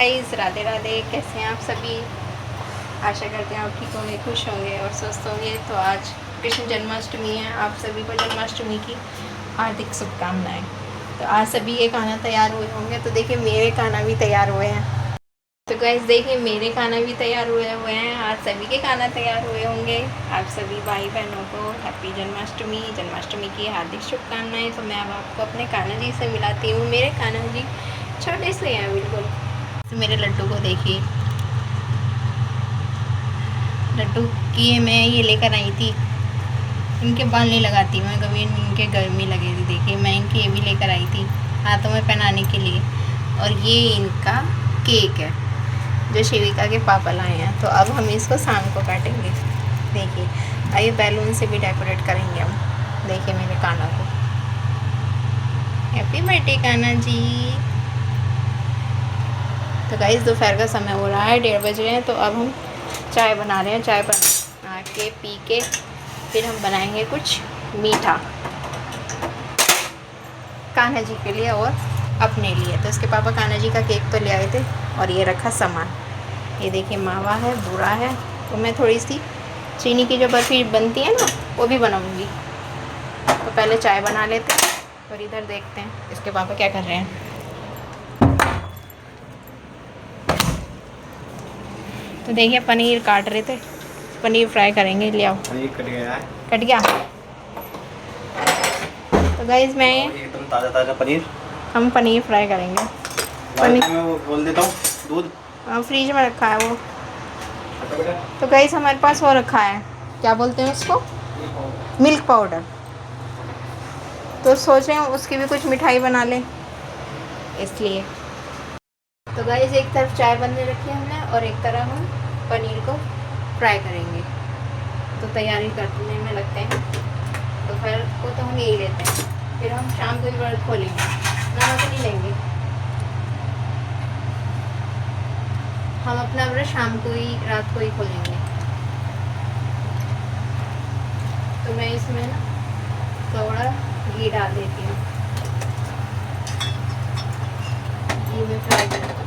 Guys Radhe Radhe, कैसे हैं आप सभी। आशा करते हैं आप ठीक होंगे, खुश होंगे और स्वस्थ होंगे। तो आज कृष्ण जन्माष्टमी है, आप सभी को जन्माष्टमी की हार्दिक शुभकामनाएं। तो आज सभी के खाना तैयार हुए होंगे। तो देखिए मेरे खाना भी तैयार हुए हैं। तो गाइस देखिए मेरे खाना भी तैयार हुए हैं, आज सभी के खाना तैयार हुए होंगे। आप सभी भाई बहनों को हैप्पी जन्माष्टमी की हार्दिक शुभकामनाएं। तो मैं अब आपको अपने कान्हा जी से मिलाती हूँ। मेरे कान्हा जी छोटे से हैं बिल्कुल। तो मेरे लड्डू को देखिए, लड्डू की मैं ये लेकर आई थी। इनके बाल नहीं लगाती मैं कभी, इनके गर्मी लगे थी। देखिए मैं इनके ये भी लेकर आई थी हाथों में पहनाने के लिए। और ये इनका केक है जो शिविका के पापा लाए हैं। तो अब हम इसको शाम को काटेंगे। देखिए आइए बैलून से भी डेकोरेट करेंगे हम। देखिए मेरे कान्हा को, हैप्पी बर्थडे कान्हा जी। तो गाइस दोपहर का समय हो रहा है, 1:30 बज रहे हैं। तो अब हम चाय बना रहे हैं। चाय बना के पी के फिर हम बनाएंगे कुछ मीठा कान्हा जी के लिए और अपने लिए। तो इसके पापा कान्हा जी का केक तो ले आए थे और ये रखा सामान। ये देखिए मावा है, बूरा है। तो मैं थोड़ी सी चीनी की जो बर्फ़ी बनती है ना वो भी बनाऊंगी। तो पहले चाय बना लेते हैं और इधर देखते हैं इसके पापा क्या कर रहे हैं। तो देखिए पनीर काट रहे थे, पनीर फ्राई करेंगे। ले आओ। पनीर कट गया है। कट गया। तो गाइस मैं एकदम ताज़ा ताज़ा पनीर हम पनीर फ्राई करेंगे। पनीर में वो बोल देता हूँ दूध फ्रीज में रखा है वो। तो गाइस हमारे पास वो रखा है, क्या बोलते हैं उसको, मिल्क पाउडर। तो सोच रहे हैं उसकी भी कुछ मिठाई बना लें इसलिए। तो गाइस एक तरफ चाय बनने रखी है हमने और एक तरफ हम पनीर को फ्राई करेंगे। तो तैयारी करने में लगते हैं। दोपहर को तो हम यही लेते हैं, फिर हम शाम को ही व्रत खोलेंगे, नमक नहीं लेंगे। हम अपना व्रत शाम को ही, रात को ही खोलेंगे। तो मैं इसमें ना थोड़ा घी डाल देती हूँ। घी में फ्राई करती हूँ।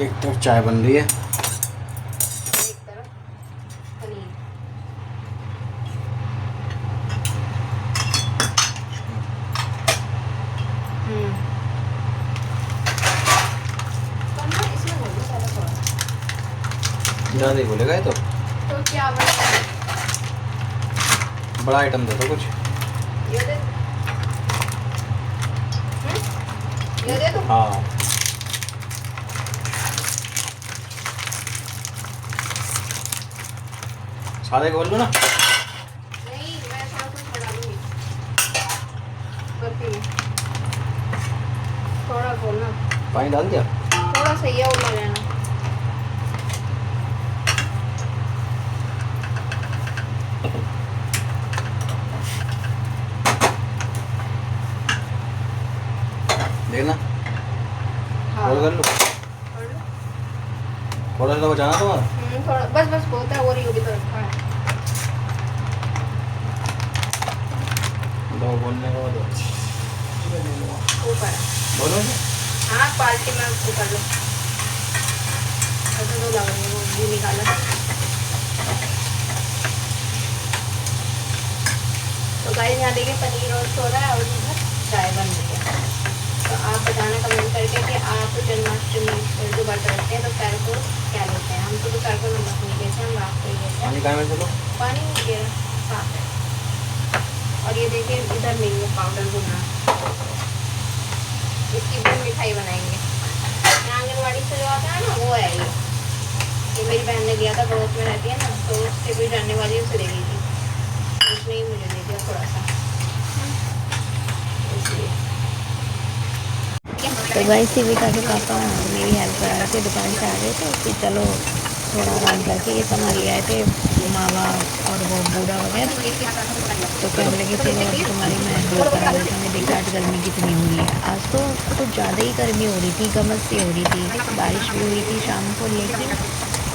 एक तरफ चाय बन रही है, एक तरफ पनीर। इसमें हो गया सारा थोड़ा। ज़्यादा ही बोलेगा ये तो क्या बना बड़ा आइटम दे दो कुछ। ये दे, ये दे दो। हाँ सादे खोल लो ना। नहीं मैं थोड़ा कुछ डालूंगी बर्फी में। थोड़ा खोलना, पानी डाल दिया। थोड़ा सही है उल्ला लेना। देखना हाँ रोल कर लो। कर लो। थोड़ा सा बचाना तुम्हारा। थोड़ा बस बस बहुत है। और ये भी तो रखा है। दो बोलने का दो ऊपर है। बोलो। हाँ पार्टी में उसको कर लो। ऐसा तो लग रही है वो भी निकाला। तो गाइस यहाँ देखिए पनीर और सो रहा है और इधर चाय बन रही है। तो आप बताना कमेंट करके कि आप जन्माष्टमी जो व्रत रखते हैं दोपहर को क्या लेते हैं। हम तो दोपहर को नमक नहीं लेते, हम रात को ही लेते हैं। पानी कहाँ में चलो। पानी नहीं गिरा, साफ है। और ये देखिए इधर नींबू पाउडर भुना, इसकी भी मिठाई बनाएंगे। आंगनवाड़ी से जो आता है ना वो है ये मेरी बहन ने दिया था, पड़ोस में रहती है ना, तो उससे भी जानने वाली उसे दे दी थी, उसने ही मुझे दे दिया थोड़ा सा इसलिए। तो भाई शिविका के पापा मेरी हेल्प करा के दुकान से आ गए थे। फिर चलो थोड़ा आराम करके ये सामान ले आए थे मावा और वो बूढ़ा वगैरह। तो कहने लगे चलो अब तुम्हारी मैं हेल्प करा देता हूँ। देखा आज गर्मी कितनी हुई है, आज तो कुछ ज़्यादा ही गर्मी हो रही थी, गमस सी हो रही थी, बारिश भी हुई थी शाम को, लेकिन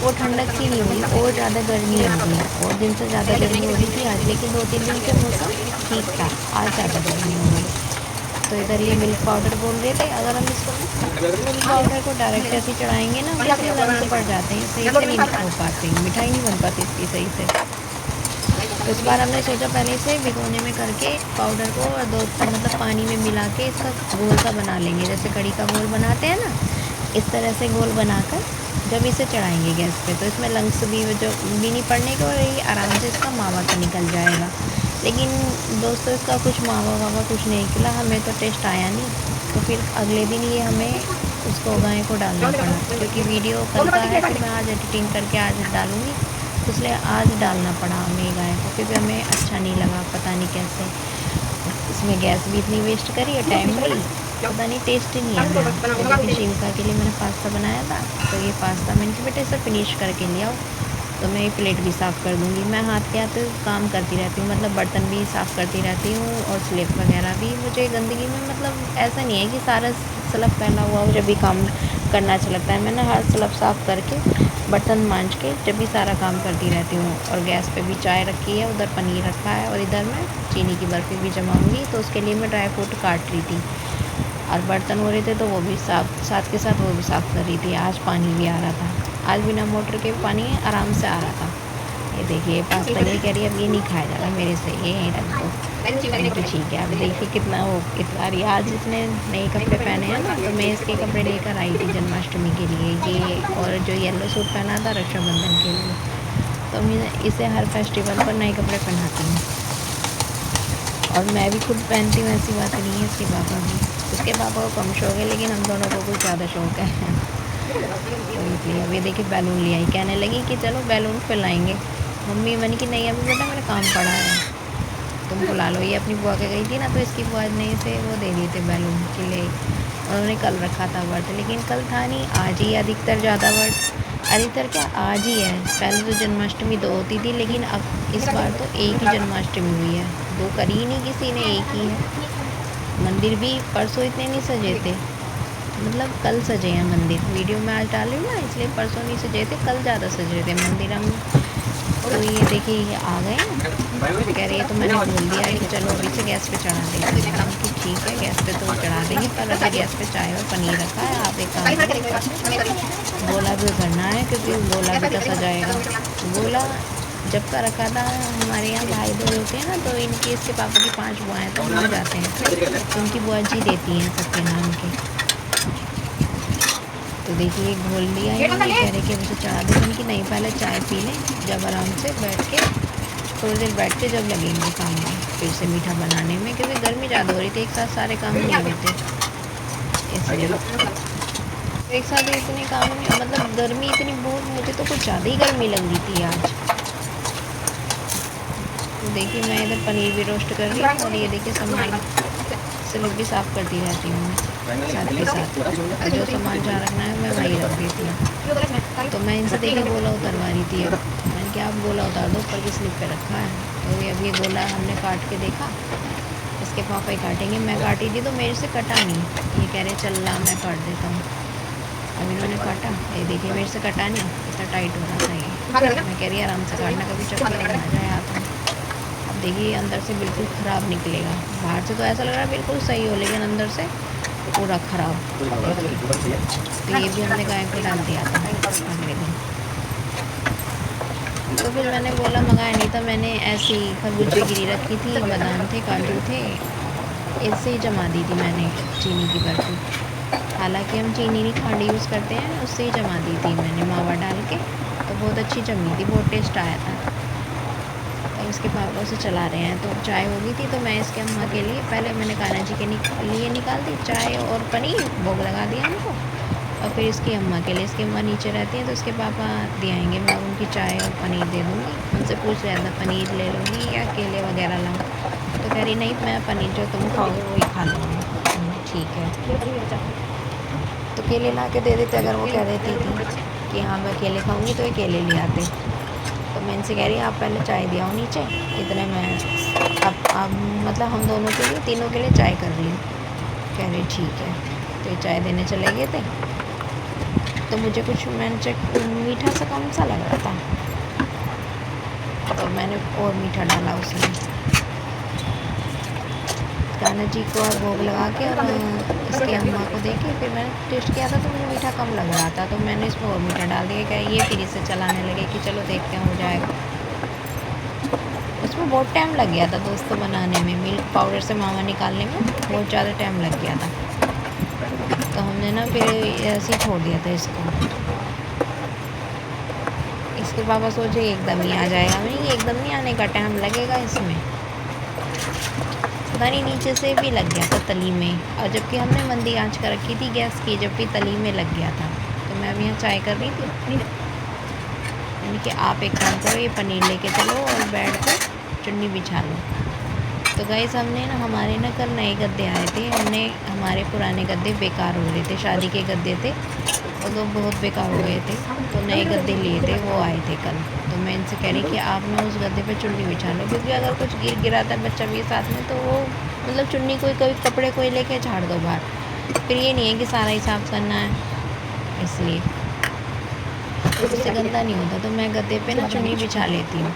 वो ठंडक सी नहीं हुई और ज़्यादा गर्मी हो गई और दिन से ज़्यादा गर्मी हो रही थी आज। लेकिन 2-3 दिन से मौसम ठीक था, आज ज़्यादा गर्मी हो गई। तो इधर ये मिल्क पाउडर बोल रहे थे, अगर हम इसको मिल्क पाउडर को डायरेक्ट ऐसे चढ़ाएंगे ना तो इसमें लम्स पड़ जाते हैं, सही से नहीं हो पाते, मिठाई नहीं बन पाती इसकी सही से। तो इस बार हमने सोचा पहले इसे भिगोने में करके पाउडर को और मतलब पानी में मिला के इसका घोल सा बना लेंगे, जैसे कड़ी का घोल बनाते हैं ना, इस तरह से घोल बनाकर जब इसे चढ़ाएंगे गैस पे तो इसमें लंग्स भी जो भी नहीं पड़ने के और ये आराम से इसका मावा तो निकल जाएगा। लेकिन दोस्तों इसका कुछ मावा वावा कुछ नहीं निकला, हमें तो टेस्ट आया नहीं। तो फिर अगले दिन ये हमें उसको गाय को डालना पड़ा, क्योंकि वीडियो कल का है तो मैं आज एडिटिंग करके आज डालूँगी, तो इसलिए आज डालना पड़ा हमें गाय को, क्योंकि हमें अच्छा नहीं लगा, पता नहीं कैसे इसमें गैस भी इतनी वेस्ट करी और टाइम भी, पता नहीं टेस्ट ही नहीं है। फिर शिविका के लिए मैंने पास्ता बनाया था, तो ये पास्ता मैंने बेटे से फिनिश करके लिया, तो मैं ये प्लेट भी साफ़ कर दूँगी। मैं हाथ के हाथ काम करती रहती हूँ, मतलब बर्तन भी साफ़ करती रहती हूँ और स्लेब वगैरह भी। मुझे गंदगी में मतलब ऐसा नहीं है कि सारा स्लफ फैला हुआ हो जब भी काम करना अच्छा लगता है। मैंने हर स्लफ साफ़ करके बर्तन मांज के जब भी सारा काम करती रहती हूँ। और गैस पे भी चाय रखी है, उधर पनीर रखा है और इधर मैं चीनी की बर्फ़ी भी जमाऊँगी, तो उसके लिए मैं ड्राई फ्रूट काट रही थी और बर्तन हो रहे थे तो वो भी साथ के साथ वो भी साफ़ कर रही थी। आज पानी भी आ रहा था, आज बिना मोटर के पानी आराम से आ रहा था। ये देखिए पास्ता ये कह रही है अब ये नहीं खाया जा रहा मेरे से, ये यहीं रख दो। तो ठीक है, अब देखिए कितना वो इतना रही। आज इसने नए कपड़े पहने हैं ना, तो मैं इसके कपड़े लेकर आई थी जन्माष्टमी के लिए, ये और जो येलो सूट पहना था रक्षाबंधन के लिए। तो मैं इसे हर फेस्टिवल पर नए कपड़े पहनाती हूँ और मैं भी खुद पहनती हूँ, ऐसी बात नहीं है। इसके पापा भी, उसके पापा को कम शौक है लेकिन हम दोनों को कुछ ज़्यादा शौक है। तो इसलिए अभी देखिए बैलून ले आई, कहने लगी कि चलो बैलून फैलाएंगे। मम्मी मैंने कि नहीं अभी बेटा मेरा काम पड़ा है, तुम बुला लो। ये अपनी बुआ के गई थी ना, तो इसकी बुआ ने इसे वो दे दिए थे बैलून के लिए, उन्होंने कल रखा था वर्त, लेकिन कल था नहीं, आज ही अधिकतर ज़्यादा वर्त, अधिकतर क्या आज ही है। पहले तो जन्माष्टमी 2 होती थी, लेकिन अब इस बार तो एक ही जन्माष्टमी हुई है, 2 करी ही नहीं किसी ने, एक ही है। मंदिर भी परसों इतने नहीं सजे थे, मतलब कल सजे हैं मंदिर, वीडियो में आज डाली ना, इसलिए परसों नहीं सजे थे, कल ज़्यादा सजे थे मंदिर हम। तो ये देखिए ये आ गए हैं, कह रही है तो मैंने बोल दिया कि चलो अभी से गैस पे चढ़ा देंगे, कि ठीक है गैस पे तो चढ़ा देंगे, पर अभी गैस पे चाय और पनीर रखा है। आप एक काम गोला भी करना है, क्योंकि गोला भी कैसा जाएगा। गोला जब का रखा था, हमारे यहाँ भाई दो होते हैं ना, तो इनके इसके पापा की 5 बुआएँ तो मिल जाते हैं, तो उनकी बुआ जी देती हैं सबके नाम के। तो देखिए घोल लिया है, कह रहे कि मुझे चढ़ा दो, उनकी नहीं पहले चाय पी लें, जब आराम से बैठ के थोड़ी देर बैठ के जब लगेंगे काम में फिर से मीठा बनाने में, क्योंकि गर्मी ज़्यादा हो रही थी, एक साथ सारे काम नहीं होते इसलिए। एक साथ इतने काम नहीं, मतलब गर्मी इतनी बहुत, मुझे तो कुछ ज़्यादा ही गर्मी लग रही थी आज। तो देखिए मैं इधर पनीर भी रोस्ट कर रही हूँ और ये देखिए सामान स्लिप भी साफ़ करती रहती हूँ साथ के साथ, और जो सामान जहाँ रखना है मैं वहीं रख देती हूँ। तो मैं इनसे देखिए गोला उतरवा रही थी, अब मैंने क्या आप गोला उतार दो, ऊपर की स्लिप पे रखा है। तो ये अब ये गोला हमने काट के देखा, इसके पापा ही काटेंगे, मैं काटी थी तो मेरे से कटा नहीं, ये कह रहे चल ला मैं काट देता हूँ। अब इन्होंने काटा, ये देखिए मेरे से कटा नहीं, इतना टाइट हो रहा था ये, मैं कह रही आराम से काटना, कभी चक्कर नहीं आ जाए हाथ में। अब देखिए अंदर से बिल्कुल ख़राब निकलेगा, बाहर से तो ऐसा लग रहा है बिल्कुल सही हो, लेकिन अंदर से पूरा ख़राब। तो ये भी हमने गाय को डाल दिया था अगले दिन। तो फिर मैंने बोला मंगाया नहीं था, मैंने ऐसी खरबूजे गिरी रखी थी, बादाम थे काजू थे, इससे ही जमा दी थी मैंने चीनी की बर्फ़ी। हालांकि हम चीनी नहीं खांडी यूज़ करते हैं, उससे ही जमा दी थी मैंने मावा डाल के, तो बहुत अच्छी जमी थी, बहुत टेस्ट आया था। और इसके पापा उसे चला रहे हैं, तो चाय हो गई थी, तो मैं इसके अम्मा के लिए पहले मैंने कान्हा जी के लिए निकाल दी चाय और पनीर, भोग लगा दिया उनको, और फिर इसकी अम्मा के लिए, इसकी अम्मा नीचे रहती हैं तो इसके पापा दे आएंगे, मैं उनकी चाय और पनीर दे दूँगी। उनसे पूछ रहा था पनीर ले लूँगी या केले वगैरह लाऊँ, तो कह रही नहीं मैं पनीर जो तुम खाओगे वही खा लूँगी। ठीक है, तो केले ला के दे देते, अगर वो कह देती थी कि हाँ मैं केले खाऊँगी तो ये केले ले आते। तो मैं इनसे कह रही आप पहले चाय दिया हो नीचे, इतने मैं अब मतलब हम दोनों के लिए, तीनों के लिए चाय कर रही हूँ। कह रही ठीक है। तो ये चाय देने चले गए थे, तो मुझे कुछ मैंने चेक मीठा सा कम सा लग रहा था, तो मैंने और मीठा डाला उसमें कान्हा जी को और भोग लगा के, और इसकी अम्मा को दे के फिर मैंने टेस्ट किया था तो मुझे मीठा कम लग रहा था, तो मैंने इसमें और मीठा डाल दिया। क्या ये फिर इसे चलाने लगे कि चलो देखते हैं हो जाएगा। उसमें बहुत टाइम लग गया था दोस्तों बनाने में, मिल्क पाउडर से मावा निकालने में बहुत ज़्यादा टाइम लग गया था, तो हमने ना फिर ऐसे ही छोड़ दिया था इसको। इसके पापा सोचे एकदम ही आ जाएगा, मैंने एकदम नहीं आने का, टाइम लगेगा इसमें। पता नहीं नीचे से भी लग गया था तली में, और जबकि हमने मंदी आंच कर रखी थी गैस की, जबकि तली में लग गया था। तो मैं अब यहाँ चाय कर रही थी, यानी कि आप एक काम करो, ये पनीर लेके चलो और बैठ कर चुन्नी बिछा लो। तो गाइस हमने ना, हमारे ना कल नए गद्दे आए थे, हमारे पुराने गद्दे बेकार हो गए थे, शादी के गद्दे थे और वो बहुत बेकार हो गए थे, तो नए गद्दे लिए थे, वो आए थे कल। तो मैं इनसे कह रही कि आप ना उस गद्दे पे चुन्नी बिछा लो, क्योंकि अगर कुछ गिर गिराता है बच्चा भी साथ में, तो वो मतलब चुन्नी कोई कभी कपड़े कोई लेके झाड़ दो बाहर, फिर ये नहीं है कि सारा हिसाब करना है, इसलिए उससे गंदा नहीं होता। तो मैं गद्दे पे ना चुन्नी बिछा लेती हूँ,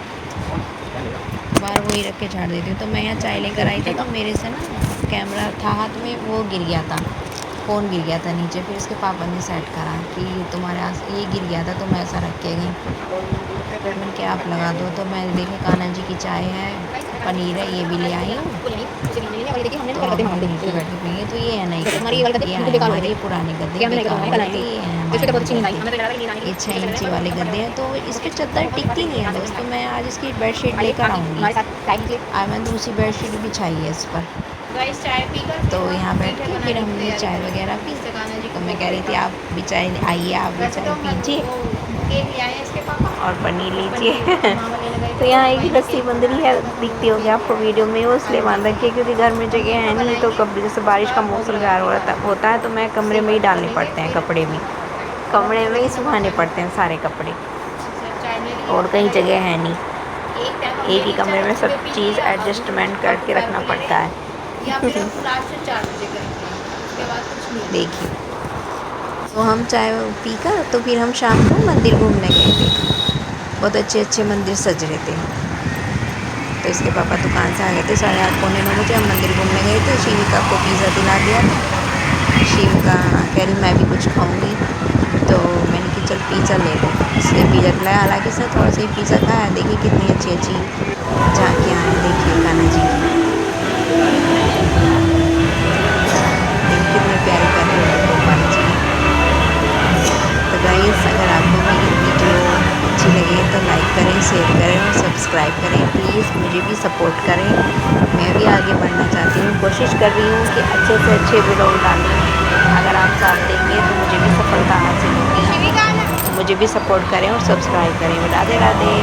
बाहर वही रख के झाड़ देती हूँ। तो मैं यहाँ चाय लेकर आई थी, तो मेरे से ना कैमरा था हाथ में, वो गिर गया था, फ़ोन गिर गया था नीचे, फिर उसके पापा ने सेट करा कि तुम्हारे ये गिर गया था, तो मैं ऐसा रख के गई, मैंने क्या आप लगा दो। तो मैं देखे कान्हा जी की चाय है, पनीर है, ये भी ले आई हूँ, तो हम नीचे बैठे पिएंगे। तो ये है नहीं, ये हमारे पुराने गद्दे बेकार हो गए थे, ये हैं हमारे, ये 6 इंची वाले गद्दे हैं, तो इस पर चादर टिकती नहीं है दोस्तों। मैं आज इसकी बेडशीट लेकर आऊँगी, आज मैंने दूसरी बेडशीट बिछाई है इस पर। चाय पीकर तो यहाँ बैठ के फिर हमने चाय वगैरह पी, तो मैं कह रही थी आप भी चाय आइए, आप भी चाय पीजिए और पनीर लीजिए। तो यहाँ एक रस्सी बंदरी है, दिखती होगी आपको वीडियो में, वो इसलिए बांध रखी है क्योंकि घर में जगह है नहीं, तो कब जैसे बारिश का मौसम होता है, तो मैं कमरे में ही डालने पड़ते हैं, कपड़े में, कमरे में ही सुखाने पड़ते हैं सारे कपड़े, और कहीं जगह है नहीं, एक ही कमरे में सब चीज़ एडजस्टमेंट करके रखना पड़ता है। देखिए, तो हम चाय पीकर तो फिर हम शाम को मंदिर घूमने गए थे, बहुत अच्छे अच्छे मंदिर सज रहे थे। तो इसके पापा दुकान से आ गए थे 8:30 पौने 9 बजे, हम मंदिर घूमने गए थे। शिविका को पिज़्ज़ा दिला दिया था, शिविका कह रही मैं भी कुछ खाऊंगी, तो मैंने कि चल पिज़्ज़ा ले लो, इसलिए पिज़्ज़ा खिलाया। हालांकि सर थोड़ा सा ही पिज़्ज़ा खाया, देखिए कितनी अच्छी अच्छी झांकियाँ हैं, देखिए कान्हा जी की, कितने प्यारे प्यारे गोपाल जी। तो गाइस अगर आपको मेरी वीडियो अच्छी लगे तो लाइक करें, शेयर करें और सब्सक्राइब करें, प्लीज़ मुझे भी सपोर्ट करें, मैं भी आगे बढ़ना चाहती हूँ, कोशिश कर रही हूँ कि अच्छे से अच्छे वीडियो डालूँ। अगर आप साथ देंगे तो मुझे भी सफलता हासिल होगी, तो मुझे भी सपोर्ट करें और सब्सक्राइब करें। राधे राधे।